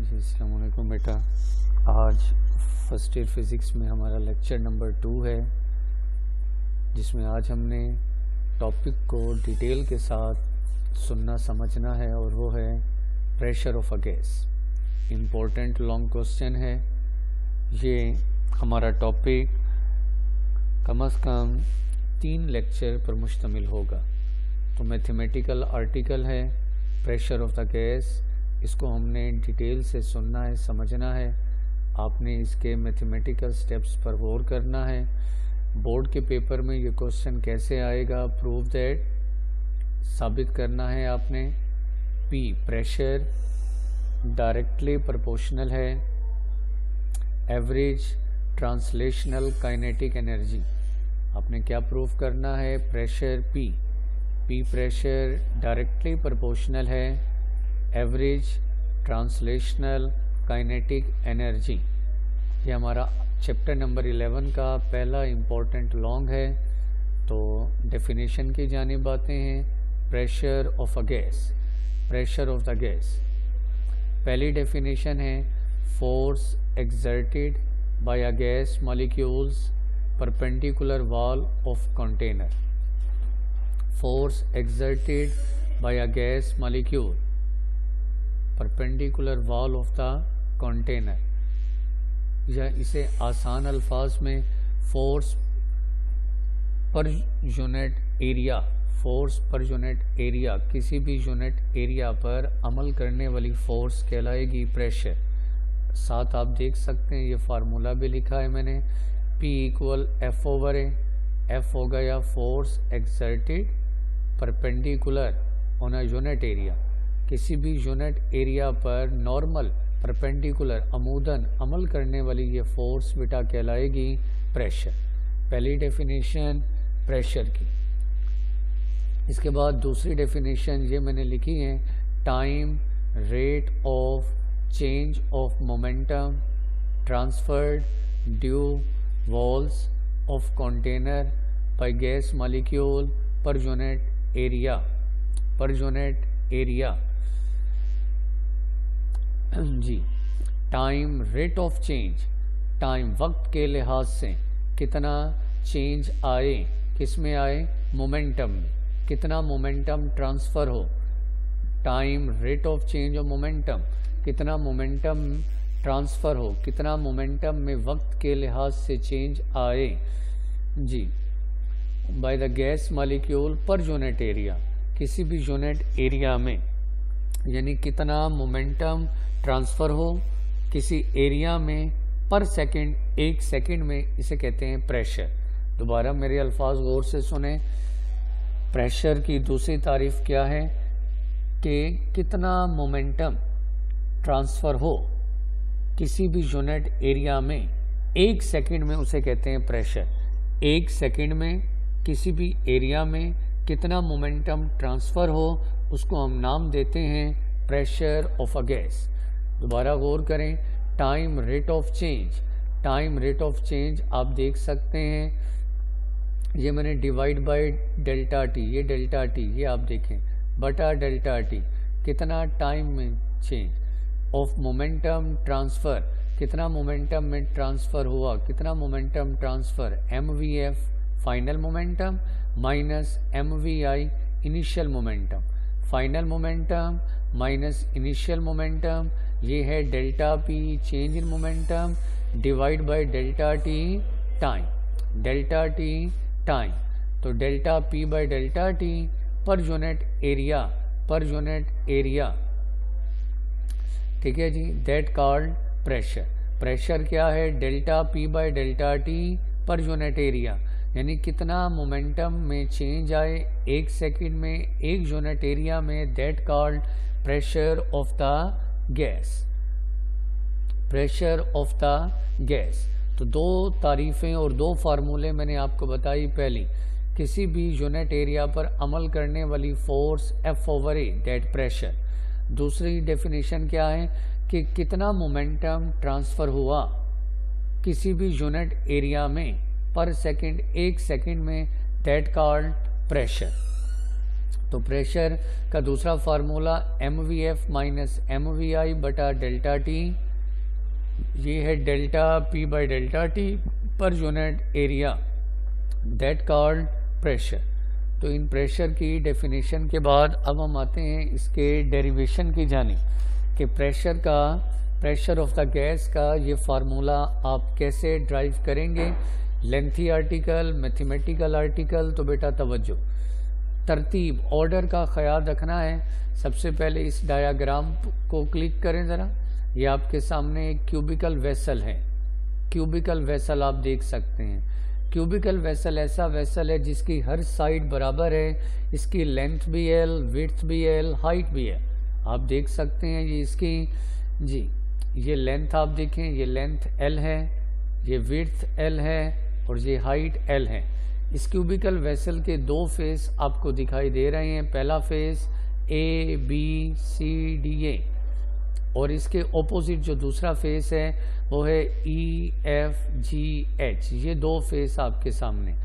जी अस्सलाम वालेकुम बेटा। आज फर्स्ट ईयर फिज़िक्स में हमारा लेक्चर नंबर 2 है, जिसमें आज हमने टॉपिक को डिटेल के साथ सुनना समझना है, और वो है pressure of a gas. Important long question है ये। हमारा टॉपिक कम से कम 3 लेक्चर पर मुश्तमिल होगा। तो मैथमेटिकल आर्टिकल है प्रेशर ऑफ द गैस, इसको हमने डिटेल से सुनना है, समझना है। आपने इसके मैथमेटिकल स्टेप्स पर गौर करना है। बोर्ड के पेपर में ये क्वेश्चन कैसे आएगा, प्रूव दैट, साबित करना है आपने। P प्रेशर डायरेक्टली प्रोपोर्शनल है एवरेज ट्रांसलेशनल काइनेटिक एनर्जी। आपने क्या प्रूव करना है? Pressure P pressure directly proportional है एवरेज ट्रांसलेशनल काइनेटिक एनर्जी। ये हमारा चैप्टर नंबर 11 का पहला इम्पोर्टेंट लॉन्ग है। तो डेफिनेशन की जानिब आते हैं। Pressure of a gas, pressure of the gas. पहली डेफिनेशन है force exerted by a gas molecules perpendicular wall of container. Force exerted by a gas molecule perpendicular wall of the container, या इसे आसान अल्फाज में फोर्स पर unit area, force पर unit area, किसी भी यूनिट एरिया पर अमल करने वाली फोर्स कहलाएगी प्रेशर। साथ आप देख सकते हैं ये फार्मूला भी लिखा है मैंने, P इक्वल F ओवर ए। F हो गया force exerted perpendicular on a unit area, किसी भी यूनिट एरिया पर नॉर्मल परपेंडिकुलर अमूदन अमल करने वाली ये फोर्स बेटा कहलाएगी प्रेशर। पहली डेफिनेशन प्रेशर की। इसके बाद दूसरी डेफिनेशन ये मैंने लिखी है, time rate of change of momentum transferred due walls of container by gas molecule per unit area, per unit area. जी, time rate of change, time वक्त के लिहाज से कितना चेंज आए, किस में आए? मोमेंटम में। कितना मोमेंटम ट्रांसफ़र हो, time rate of change of momentum, कितना मोमेंटम ट्रांसफ़र हो, कितना मोमेंटम में वक्त के लिहाज से चेंज आए। जी, by the gas molecule per unit area, किसी भी यूनिट एरिया में, यानी कितना मोमेंटम ट्रांसफ़र हो किसी एरिया में पर सेकंड, 1 सेकंड में, इसे कहते हैं प्रेशर। दोबारा मेरे अल्फाज गौर से सुने। प्रेशर की दूसरी तारीफ क्या है कि कितना मोमेंटम ट्रांसफ़र हो किसी भी यूनिट एरिया में 1 सेकंड में, उसे कहते हैं प्रेशर। 1 सेकंड में किसी भी एरिया में कितना मोमेंटम ट्रांसफ़र हो, उसको हम नाम देते हैं प्रेशर ऑफ अ गैस। दोबारा गौर करें, time rate of change, time rate of change आप देख सकते हैं, ये मैंने डिवाइड बाय डेल्टा टी, ये डेल्टा टी, ये आप देखें बटा डेल्टा टी, कितना टाइम में चेंज ऑफ मोमेंटम ट्रांसफ़र, कितना मोमेंटम में ट्रांसफ़र हुआ, कितना momentum transfer, MVF final momentum minus MVI initial momentum, final momentum minus initial momentum, ये है delta P change in momentum divide by delta T time, delta T time. तो delta P by delta T per unit area, per unit area, ठीक है जी, that called pressure. Pressure क्या है? Delta P by delta T per unit area, यानी कितना momentum में change आए 1 सेकंड में 1 यूनिट एरिया में, that called pressure of the gas, pressure of the gas. तो 2 तारीफ़ें और 2 फार्मूले मैंने आपको बताई। पहली, किसी भी यूनिट एरिया पर अमल करने वाली force F over A, that pressure. दूसरी डेफिनेशन क्या है कि कितना मोमेंटम ट्रांसफ़र हुआ किसी भी यूनिट एरिया में पर सेकंड, 1 सेकंड में, दैट कॉल्ड प्रेशर। तो प्रेशर का दूसरा फार्मूला mvf माइनस mvi बटा डेल्टा टी, ये है delta p by delta T पर unit area, that called pressure. तो इन प्रेशर की डेफिनेशन के बाद अब हम आते हैं इसके डेरिवेशन की जाने कि प्रेशर ऑफ द गैस का ये फार्मूला आप कैसे ड्राइव करेंगे। लेंथी आर्टिकल, मैथमेटिकल आर्टिकल, तो बेटा तवज्जो, तरतीब, ऑर्डर का ख्याल रखना है। सबसे पहले इस डायाग्राम को क्लिक करें ज़रा। ये आपके सामने एक क्यूबिकल वेसल है। क्यूबिकल वेसल आप देख सकते हैं। क्यूबिकल वेसल ऐसा वेसल है जिसकी हर साइड बराबर है, इसकी लेंथ भी एल, विड्थ भी एल, हाइट भी है। आप देख सकते हैं ये इसकी जी, ये लेंथ आप देखें, ये लेंथ एल है, ये विड्थ एल है और ये हाइट एल है। इस क्यूबिकल वेसल के दो फेस आपको दिखाई दे रहे हैं। पहला face A B C D A और इसके ऑपोजिट जो दूसरा फेस है वो है ई एफ जी एच। ये दो फेस आपके सामने।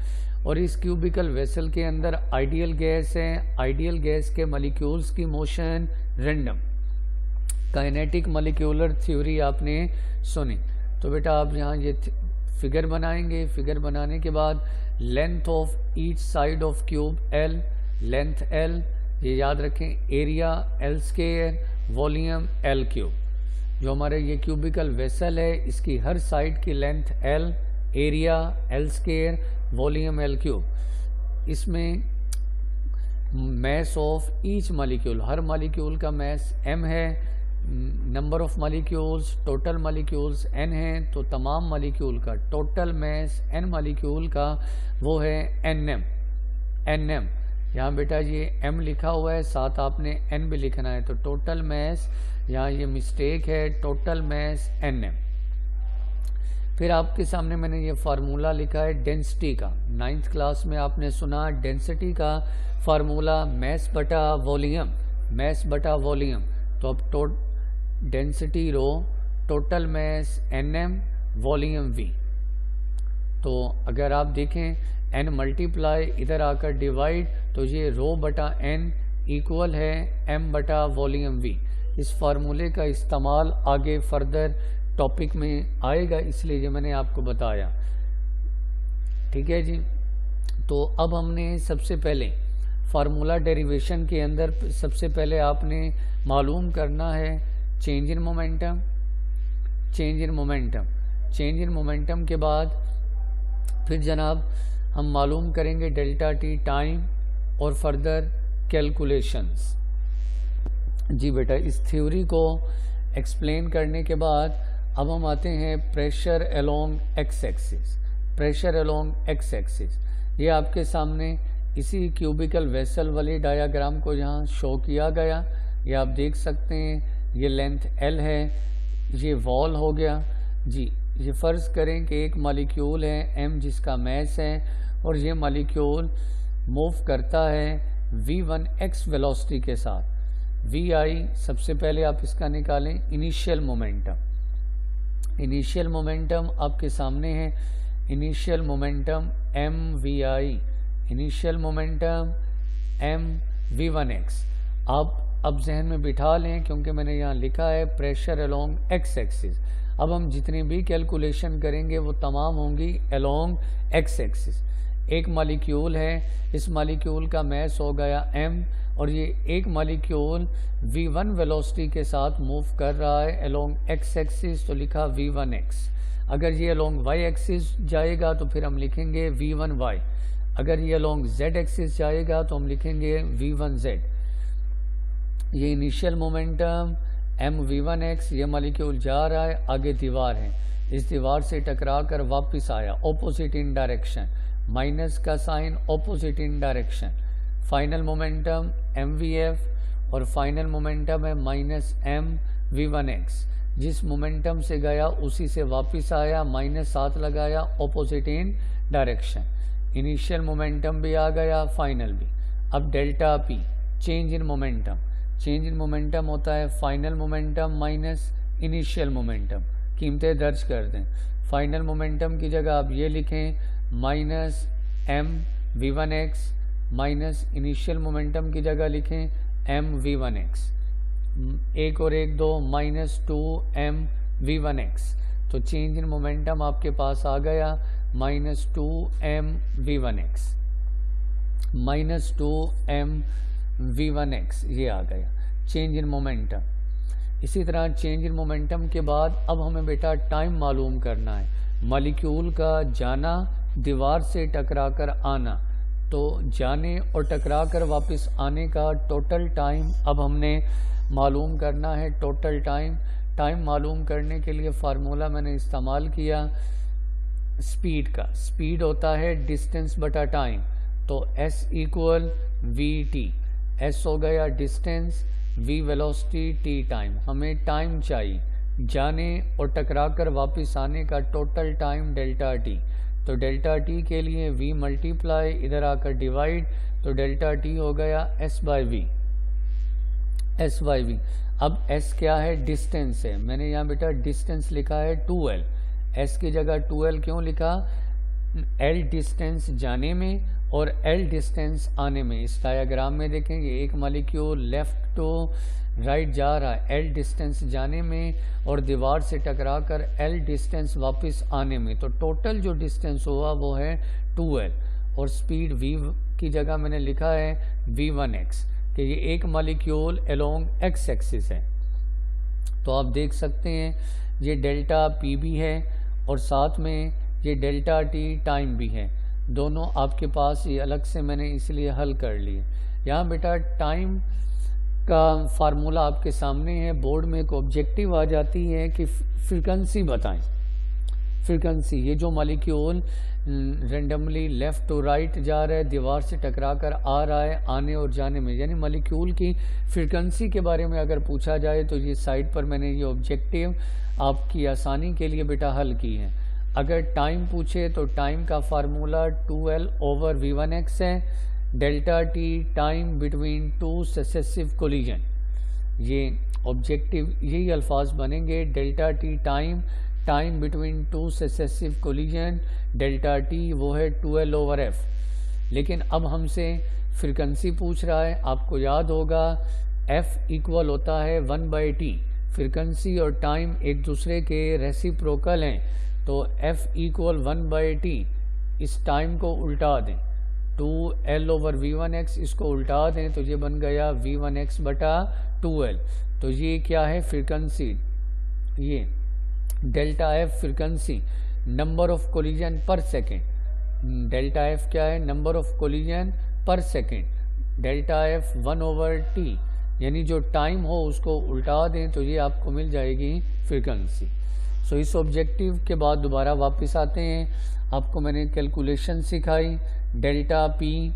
और इस क्यूबिकल वेसल के अंदर आइडियल गैस है। आइडियल गैस के मॉलिक्यूल्स की motion random. Kinetic molecular theory आपने सुनी। तो बेटा आप यहाँ ये फिगर बनाएंगे। फिगर बनाने के बाद length of each side of cube L, length L, ये याद रखें, area L square, volume L cube. जो हमारे ये क्यूबिकल वेसल है इसकी हर साइड की length L, area L square, volume L cube. इसमें मैस ऑफ ईच मॉलिक्यूल, हर मॉलिक्यूल का मैस m है। Number of molecules, total molecules n हैं, तो तमाम मॉलिक्यूल का टोटल मैस n मॉलिक्यूल का वो है nm। यहाँ बेटा ये m लिखा हुआ है, साथ आपने n भी लिखना है, तो टोटल मैस, यहाँ ये मिस्टेक है, टोटल मैस nm। फिर आपके सामने मैंने ये फार्मूला लिखा है डेंसिटी का। 9th क्लास में आपने सुना डेंसिटी का फार्मूला मैस बटा वॉल्यूम, मैस बटा वॉल्यूम। तो अब density rho, total mess nm, volume v। तो अगर आप देखें n मल्टीप्लाई इधर आकर डिवाइड, तो ये रो बटा n इक्वल है m बटा वॉल्यूम v। इस फार्मूले का इस्तेमाल आगे फर्दर टॉपिक में आएगा, इसलिए ये मैंने आपको बताया। ठीक है जी। तो अब हमने सबसे पहले फार्मूला डेरिवेशन के अंदर सबसे पहले आपने मालूम करना है change in momentum. Change in momentum, change in momentum के बाद फिर जनाब हम मालूम करेंगे डेल्टा टी टाइम और फर्दर कैलकुलेशंस। जी बेटा, इस थ्योरी को एक्सप्लेन करने के बाद अब हम आते हैं pressure along x axis. Pressure along x axis ये आपके सामने इसी क्यूबिकल वेसल वाले डायाग्राम को यहाँ शो किया गया। ये आप देख सकते हैं, ये लेंथ L है, ये वॉल हो गया जी। ये फ़र्ज़ करें कि एक मॉलिक्यूल है m जिसका मैस है और ये मॉलिक्यूल मूव करता है v1x वेलोसिटी के साथ। vi सबसे पहले आप इसका निकालें इनिशियल मोमेंटम। इनिशियल मोमेंटम आपके सामने है, initial momentum mvi, initial momentum mv1x। आप अब जहन में बिठा लें क्योंकि मैंने यहाँ लिखा है प्रेशर अलोंग एक्स एक्सिस। अब हम जितनी भी कैलकुलेशन करेंगे वो तमाम होंगी अलोंग एक्स एक्सिस। एक मॉलिक्यूल है, इस मॉलिक्यूल का मैस हो गया m और ये एक मॉलिक्यूल v1 वेलोसिटी के साथ मूव कर रहा है अलोंग एक्स एक्सिस, तो लिखा v1x। अगर ये अलोंग y एक्सिस जाएगा तो फिर हम लिखेंगे v1y। अगर ये अलोंग z एक्सिस जाएगा तो हम लिखेंगे v1z। ये इनिशियल मोमेंटम mv1x, ये मॉलिक्यूल जा रहा है, आगे दीवार है, इस दीवार से टकरा कर वापस आया ऑपोजिट इन डायरेक्शन, माइनस का sign opposite in direction. Final momentum mvf और फाइनल मोमेंटम है माइनस mv1x। जिस मोमेंटम से गया उसी से वापस आया, माइनस 7 लगाया opposite in direction. Initial momentum भी आ गया, फाइनल भी। अब delta p change in momentum. Change in momentum होता है final momentum minus initial momentum. कीमतें दर्ज कर दें। फाइनल मोमेंटम की जगह आप ये लिखें minus m v1x minus initial momentum की जगह लिखें mv1x, 1 और 1 2 माइनस 2mv1x। तो चेंज इन मोमेंटम आपके पास आ गया माइनस 2mv1x, माइनस 2mv1x, ये आ गया चेंज इन मोमेंटम। इसी तरह चेंज इन मोमेंटम के बाद अब हमें बेटा टाइम मालूम करना है। मॉलिक्यूल का जाना, दीवार से टकराकर आना, तो जाने और टकराकर वापस आने का टोटल टाइम अब हमने मालूम करना है। टोटल टाइम मालूम करने के लिए फार्मूला मैंने इस्तेमाल किया स्पीड का। स्पीड होता है डिस्टेंस बटा टाइम, तो s equal we T. s हो गया distance, v velocity, t time. हमें टाइम चाहिए जाने और टकराकर वापस आने का टोटल टाइम डेल्टा t। तो डेल्टा t के लिए v मल्टीप्लाई, इधर आकर डिवाइड, तो डेल्टा t हो गया s बाई वी। अब s क्या है? डिस्टेंस है। मैंने यहाँ बेटा डिस्टेंस लिखा है 2l, s की जगह 2l क्यों लिखा? l डिस्टेंस जाने में और l डिस्टेंस आने में। इस डायग्राम में देखेंगे एक मॉलिक्यूल लेफ्ट टू राइट जा रहा है l डिस्टेंस जाने में और दीवार से टकराकर l डिस्टेंस वापस आने में। तो टोटल जो डिस्टेंस हुआ वो है 2l, और स्पीड v की जगह मैंने लिखा है v1x, कि ये एक मॉलिक्यूल अलोंग x एक्सिस है। तो आप देख सकते हैं ये डेल्टा p भी है और साथ में ये डेल्टा t टाइम भी है। दोनों आपके पास ये अलग से मैंने इसलिए हल कर लिए। यहाँ बेटा टाइम का फार्मूला आपके सामने है। बोर्ड में एक ऑब्जेक्टिव आ जाती है कि फ्रीक्वेंसी बताएं। फ्रीक्वेंसी, ये जो molecule randomly left to right जा रहा है, दीवार से टकराकर आ रहा है आने और जाने में, यानी मॉलिक्यूल की फ्रीक्वेंसी के बारे में अगर पूछा जाए तो ये साइड पर मैंने ये ऑब्जेक्टिव आपकी आसानी के लिए बेटा हल की है। अगर टाइम पूछे तो टाइम का फार्मूला 2l ओवर v1x है। Delta t time between two successive collision, ये ऑब्जेक्टिव यही अल्फाज बनेंगे। Delta t time between two successive collision, delta t वो है 2l ओवर f। लेकिन अब हमसे फ्रीक्वेंसी पूछ रहा है। आपको याद होगा f इक्वल होता है 1/t। फ्रीक्वेंसी और टाइम एक दूसरे के रेसिप्रोकल हैं, तो f इक्वल 1/t। इस टाइम को उल्टा दें, 2l ओवर v1x, इसको उल्टा दें तो ये बन गया v1x बटा 2l। तो ये क्या है? फ्रीक्वेंसी। ये delta f frequency, number of collision पर सेकेंड। डेल्टा f क्या है? नंबर ऑफ कोलिजन पर second. Delta f 1 over t, यानी जो टाइम हो उसको उल्टा दें तो ये आपको मिल जाएगी फ्रीक्वेंसी। सो इस ऑब्जेक्टिव के बाद दोबारा वापस आते हैं। आपको मैंने कैलकुलेशन सिखाई, delta p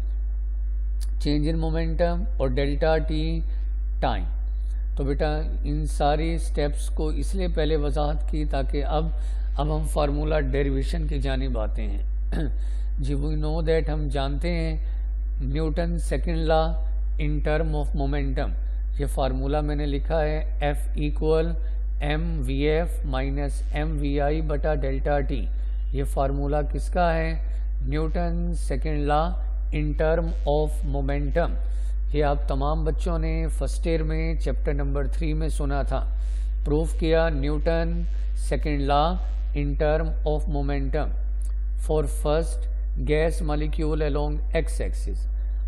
change in momentum और डेल्टा t टाइम। तो बेटा इन सारी स्टेप्स को इसलिए पहले वजाहत की ताकि अब हम फार्मूला डेरिवेशन की जानिब आते हैं। जी वी नो दैट, हम जानते हैं Newton second law in term of momentum. ये फार्मूला मैंने लिखा है F equal mvf minus mvi बटा डेल्टा t। ये फार्मूला किसका है? Newton second law in term of momentum. ये आप तमाम बच्चों ने फर्स्ट ईयर में चैप्टर नंबर 3 में सुना था। प्रूफ किया Newton second law in term of momentum for first gas molecule along x axis.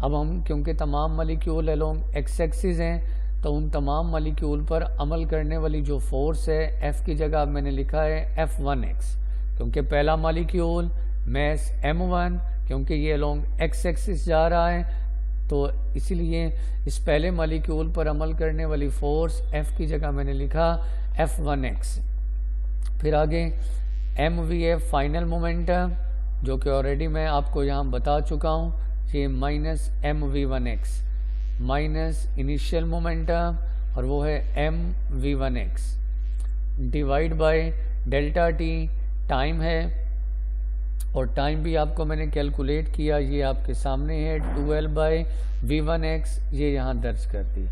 अब हम क्योंकि तमाम मॉलिक्यूल अलोंग एक्स एक्सिस हैं तो उन तमाम मॉलिक्यूल पर अमल करने वाली जो फोर्स है F की जगह मैंने लिखा है F1x, क्योंकि पहला मॉलिक्यूल मैस m1, क्योंकि ये अलोंग एक्स एक्सिस जा रहा है तो इसीलिए इस पहले मॉलिक्यूल पर अमल करने वाली फोर्स F की जगह मैंने लिखा F1x। फिर आगे mvf फाइनल मोमेंटम, जो कि ऑलरेडी मैं आपको यहाँ बता चुका हूँ, ये minus mv1x minus initial momentum और वो है mv1x divide by delta t time है, और टाइम भी आपको मैंने कैलकुलेट किया, ये आपके सामने है 2l बाय v1x, ये यहाँ दर्ज कर दिया।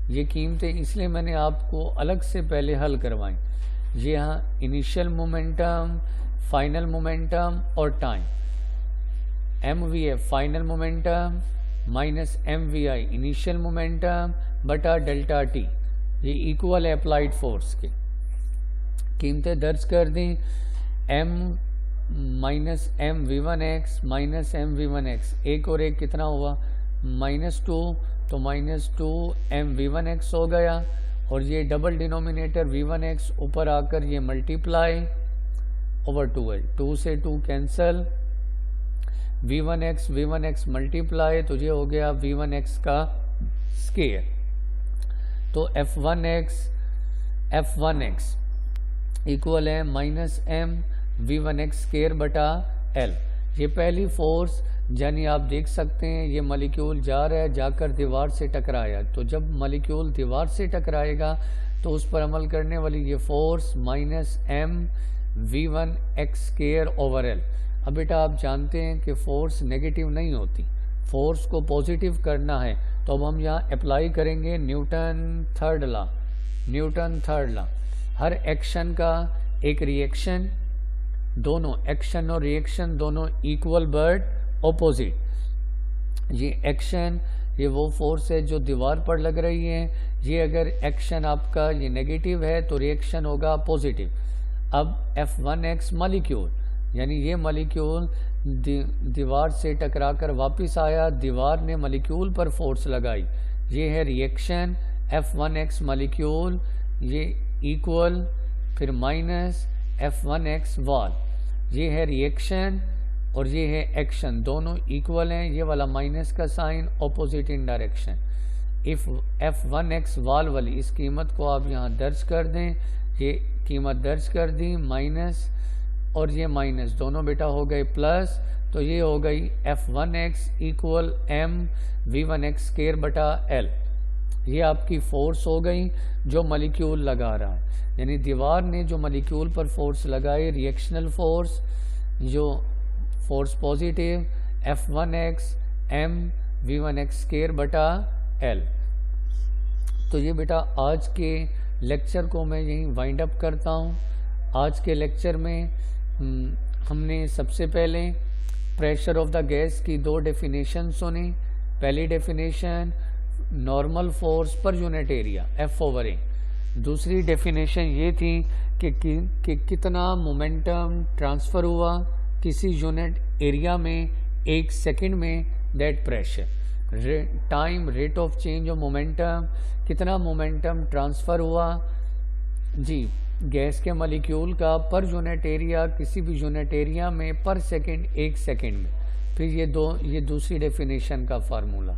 ये कीमतें इसलिए मैंने आपको अलग से पहले हल करवाई। ये यहाँ इनिशियल मोमेंटम, फाइनल मोमेंटम और time. mvf final momentum, minus M V I initial momentum बटा डेल्टा टी, ये इक्वल है अप्लाइड फोर्स के। कीमतें दर्ज कर दी, M minus M V one X minus M V one X, एक और एक कितना हुआ -2, तो -2 एम वी वन एक्स हो गया, और ये double denominator V one X ऊपर आकर ये मल्टीप्लाई ओवर 2l, 2 से 2 cancel, V one X multiply, तो ये हो गया वी वन एक्स का स्केयर। तो एफ वन एक्स इक्वल है minus M V one X square बटा एल। ये पहली फोर्स, यानी आप देख सकते हैं ये मॉलिक्यूल जा रहा है, जाकर दीवार से टकराया, तो जब मॉलिक्यूल दीवार से टकराएगा तो उस पर अमल करने वाली ये force minus M V one X square over L. अब बेटा आप जानते हैं कि फोर्स नेगेटिव नहीं होती, फोर्स को पॉजिटिव करना है, तो अब हम यहाँ अप्लाई करेंगे न्यूटन थर्ड लॉ। हर एक्शन का एक रिएक्शन, दोनों एक्शन और रिएक्शन दोनों इक्वल बट ऑपोजिट। ये एक्शन, ये वो फोर्स है जो दीवार पर लग रही है, ये अगर एक्शन आपका ये नेगेटिव है तो रिएक्शन होगा पॉजिटिव। अब F1x मॉलिक्यूल, यानी ये मॉलिक्यूल दीवार से टकराकर वापस आया, दीवार ने मॉलिक्यूल पर फोर्स लगाई, ये है रिएक्शन। F1x मॉलिक्यूल ये इक्वल, फिर माइनस F1x वॉल, ये है रिएक्शन और ये है एक्शन, दोनों इक्वल हैं। ये वाला माइनस का sign opposite in direction. If F1x wall वाली इस कीमत को आप यहाँ दर्ज कर दें, ये कीमत दर्ज कर दी, माइनस और ये माइनस दोनों बेटा हो गए प्लस, तो ये हो गई F1x equal M V1x square बटा एल। ये आपकी फोर्स हो गई जो मॉलिक्यूल लगा रहा है, यानी दीवार ने जो मॉलिक्यूल पर फोर्स लगाई, रिएक्शनल फोर्स, जो force positive F1x M V1x square बटा एल। तो ये बेटा आज के लेक्चर को मैं यहीं वाइंड अप करता हूँ। आज के लेक्चर में हमने सबसे पहले प्रेशर ऑफ द गैस की दो डेफिनेशन सुनी। पहली डेफिनेशन नॉर्मल फोर्स पर यूनिट एरिया F/A। दूसरी डेफिनेशन ये थी कि कितना मोमेंटम ट्रांसफ़र हुआ किसी यूनिट एरिया में 1 सेकंड में, that pressure. Time rate of change of momentum, कितना मोमेंटम ट्रांसफ़र हुआ जी गैस के मॉलिक्यूल का पर यूनिट एरिया, किसी भी यूनिट एरिया में पर सेकंड 1 सेकंड में। फिर ये दूसरी डेफिनेशन का फार्मूला।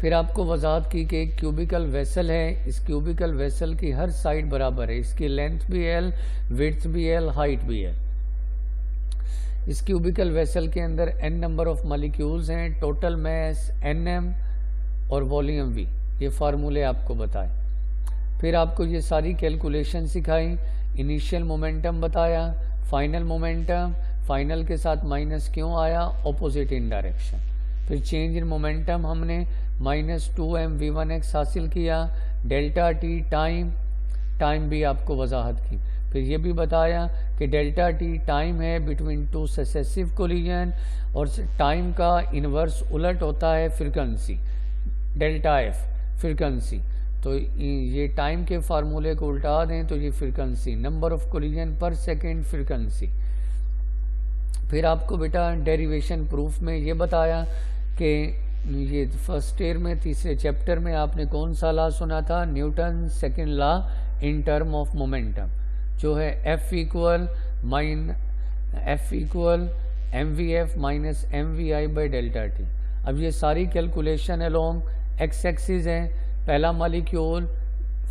फिर आपको वजाहत की कि एक क्यूबिकल वेसल है, इस क्यूबिकल वेसल की हर साइड बराबर है, इसकी लेंथ भी L, विड्थ भी L, हाइट भी L। इस क्यूबिकल वेसल के अंदर n नंबर ऑफ मॉलिक्यूल्स हैं, टोटल मैस nm और वॉल्यूम v, ये फार्मूले आपको बताए। फिर आपको ये सारी कैलकुलेशन सिखाई, इनिशियल मोमेंटम बताया, फाइनल मोमेंटम, फाइनल के साथ माइनस क्यों आया, ऑपोजिट इन डायरेक्शन। फिर चेंज इन मोमेंटम हमने -2m v1x हासिल किया, डेल्टा टी टाइम भी आपको वजाहत की। फिर ये भी बताया कि डेल्टा टी टाइम है बिटवीन 2 सक्सेसिव कोलिजन, और टाइम का इन्वर्स उलट होता है फ्रीक्वेंसी, डेल्टा एफ फ्रीक्वेंसी। तो ये टाइम के फार्मूले को उल्टा दें तो ये फ्रीक्वेंसी, नंबर ऑफ कोलिजन पर सेकेंड फ्रीक्वेंसी। फिर आपको बेटा डेरिवेशन प्रूफ में ये बताया कि ये फर्स्ट ईयर में तीसरे चैप्टर में आपने कौन सा लॉ सुना था, Newton second law in term of momentum, जो है F equal mvf minus mvi by delta T. अब ये सारी कैलकुलेशन अलोंग एक्स एक्सिस है, पहला molecule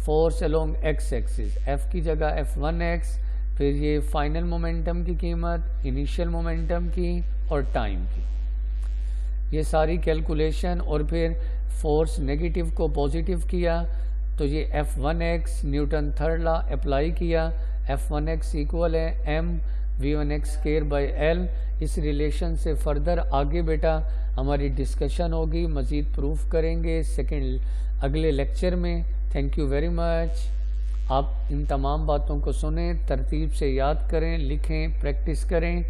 force along x axis, F की जगह F1x, फिर ये फाइनल मोमेंटम की कीमत, इनिशियल मोमेंटम की और टाइम की, ये सारी कैलकुलेशन। और फिर फोर्स नेगेटिव को पॉजिटिव किया, तो ये F1x Newton third law apply किया, F1x इक्वल है m v1x square by L. इस रिलेशन से फर्दर आगे बेटा हमारी डिस्कशन होगी, मज़ीद प्रूफ करेंगे अगले लेक्चर में। Thank you very much. आप इन तमाम बातों को सुने, तरतीब से याद करें, लिखें, प्रैक्टिस करें,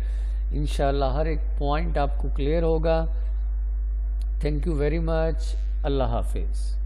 इंशाल्लाह हर एक पॉइंट आपको क्लियर होगा। Thank you very much. अल्लाह हाफिज़।